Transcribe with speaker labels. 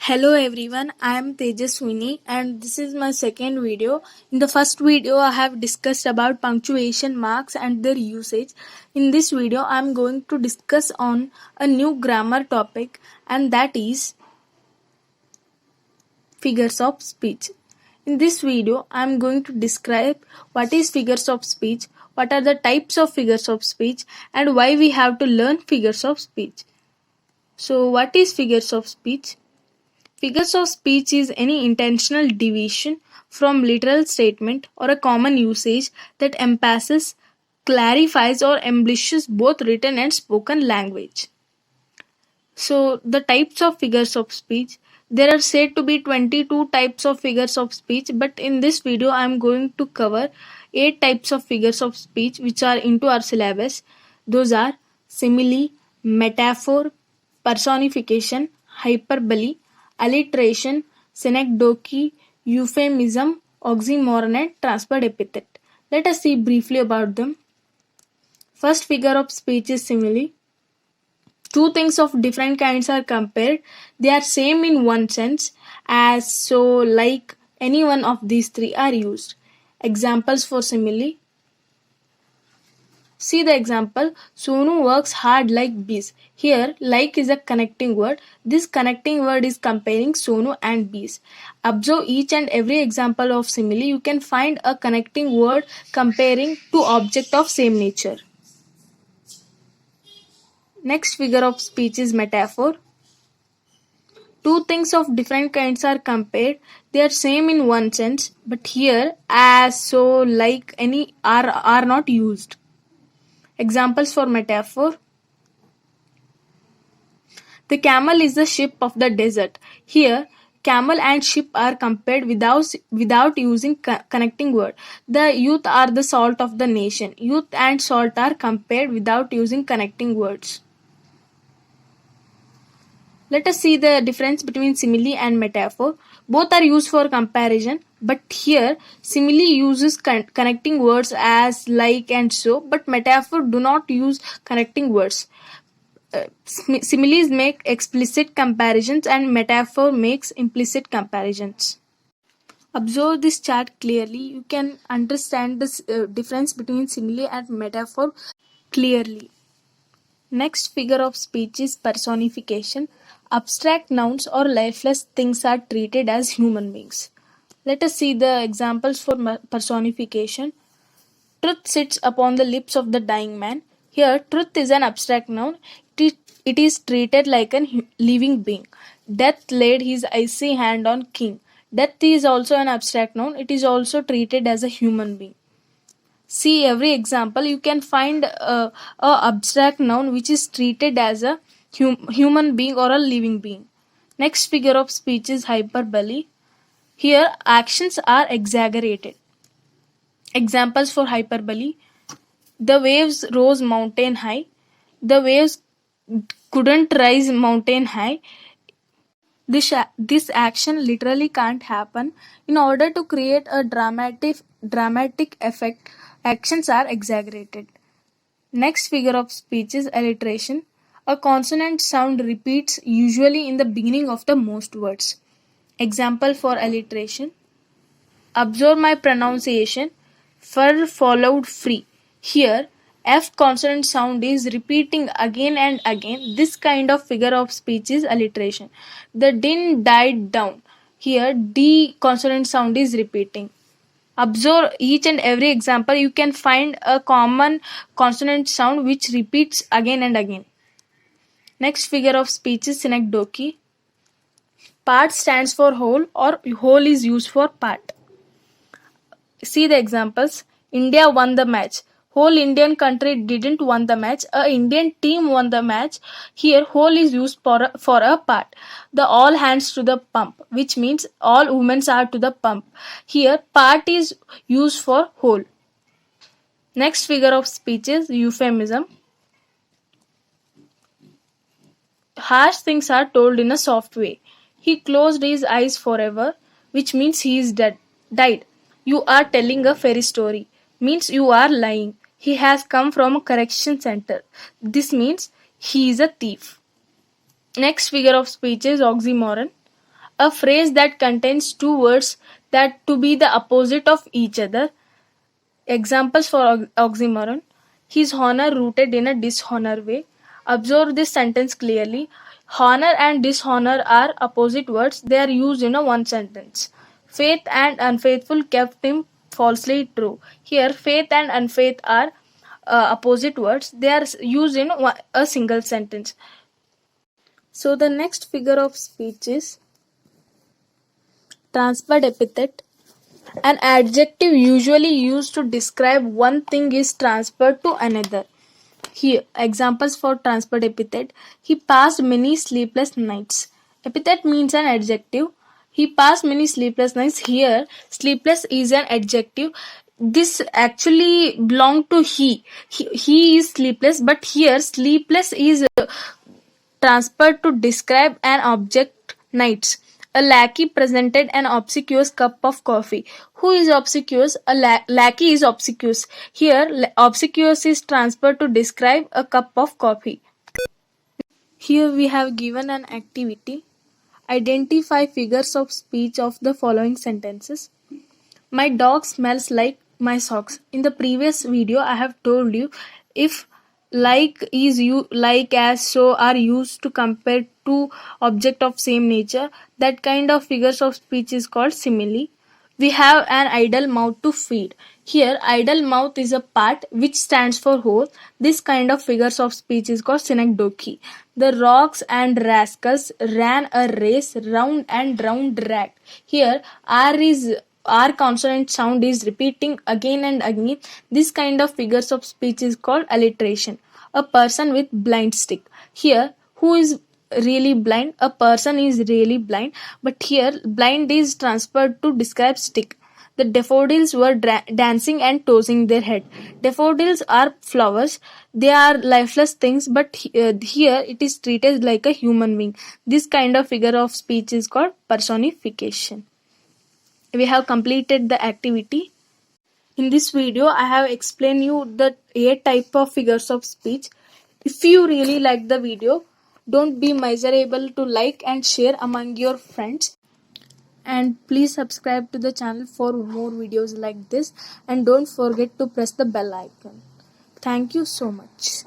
Speaker 1: Hello everyone, I am Tejaswini and this is my second video. In the first video, I have discussed about punctuation marks and their usage. In this video, I am going to discuss on a new grammar topic, and that is figures of speech. In this video, I am going to describe what is figures of speech, what are the types of figures of speech, and why we have to learn figures of speech. So, what is figures of speech? Figures of speech is any intentional deviation from literal statement or a common usage that emphasis, clarifies or embellishes both written and spoken language. So the types of figures of speech, there are said to be 22 types of figures of speech, but in this video I am going to cover 8 types of figures of speech which are into our syllabus. Those are simile, metaphor, personification, hyperbole, alliteration, synecdoche, euphemism, oxymoron and transferred epithet. Let us see briefly about them. First figure of speech is simile. Two things of different kinds are compared. They are same in one sense, as so, like, any one of these three are used. Examples for simile. See the example. Sonu works hard like bees. Here, like is a connecting word. This connecting word is comparing Sonu and bees. Observe each and every example of simile. You can find a connecting word comparing two objects of same nature. Next figure of speech is metaphor. Two things of different kinds are compared. They are same in one sense, but here as, so, like, any are not used. Examples for metaphor. The camel is the ship of the desert. Here, camel and ship are compared without using connecting word. The youth are the salt of the nation. Youth and salt are compared without using connecting words. Let us see the difference between simile and metaphor. Both are used for comparison, but here simile uses connecting words as, like and so, but metaphor do not use connecting words. Similes make explicit comparisons and metaphor makes implicit comparisons. Observe this chart clearly. You can understand the difference between simile and metaphor clearly. Next figure of speech is personification. Abstract nouns or lifeless things are treated as human beings. Let us see the examples for personification. Truth sits upon the lips of the dying man. Here, truth is an abstract noun. It is treated like a living being. Death laid his icy hand on king. Death is also an abstract noun. It is also treated as a human being. See every example. You can find a abstract noun which is treated as a human being or a living being. Next figure of speech is hyperbole. Here, actions are exaggerated. Examples for hyperbole. The waves rose mountain high. The waves couldn't rise mountain high. This action literally can't happen. In order to create a dramatic effect, actions are exaggerated. Next figure of speech is alliteration. A consonant sound repeats usually in the beginning of the most words. Example for alliteration. Observe my pronunciation. Fur followed free. Here, F consonant sound is repeating again and again. This kind of figure of speech is alliteration. The din died down. Here, D consonant sound is repeating. Observe each and every example. You can find a common consonant sound which repeats again and again. Next figure of speech is synecdoche. Part stands for whole, or whole is used for part. See the examples. India won the match. Whole Indian country didn't won the match. A Indian team won the match. Here, whole is used for a part. The all hands to the pump, which means all women are to the pump. Here, part is used for whole. Next figure of speech is euphemism. Harsh things are told in a soft way. He closed his eyes forever, which means he is died. You are telling a fairy story, means you are lying. He has come from a correction center. This means he is a thief. Next figure of speech is oxymoron. A phrase that contains two words that to be the opposite of each other. Examples for oxymoron. His honor rooted in a dishonor way. Observe this sentence clearly. Honor and dishonor are opposite words. They are used in a one sentence. Faith and unfaithful kept him falsely true. Here, faith and unfaith are opposite words. They are used in a single sentence. So the next figure of speech is transferred epithet. An adjective usually used to describe one thing is transferred to another. Here, examples for transferred epithet. He passed many sleepless nights. Epithet means an adjective. He passed many sleepless nights. Here, sleepless is an adjective. This actually belong to he. He is sleepless, but here sleepless is transferred to describe an object nights. A lackey presented an obsequious cup of coffee. Who is obsequious? A lackey is obsequious. Here, obsequious is transferred to describe a cup of coffee. Here we have given an activity. Identify figures of speech of the following sentences. My dog smells like my socks. In the previous video, I have told you if like is you like as so are used to compare two object of same nature, that kind of figures of speech is called simile. We have an idle mouth to feed. Here, idle mouth is a part which stands for whole. This kind of figures of speech is called synecdoche. The rocks and rascals ran a race round and round dragged. Here, R consonant sound is repeating again and again. This kind of figures of speech is called alliteration. A person with blind stick. Here, who is really blind? A person is really blind, but here blind is transferred to describe stick. The daffodils were dancing and tossing their head. Daffodils are flowers. They are lifeless things, but here it is treated like a human being. This kind of figure of speech is called personification. We have completed the activity. In this video, I have explained you the 8 type of figures of speech. If you really like the video, don't be miserable to like and share among your friends. And please subscribe to the channel for more videos like this. And don't forget to press the bell icon. Thank you so much.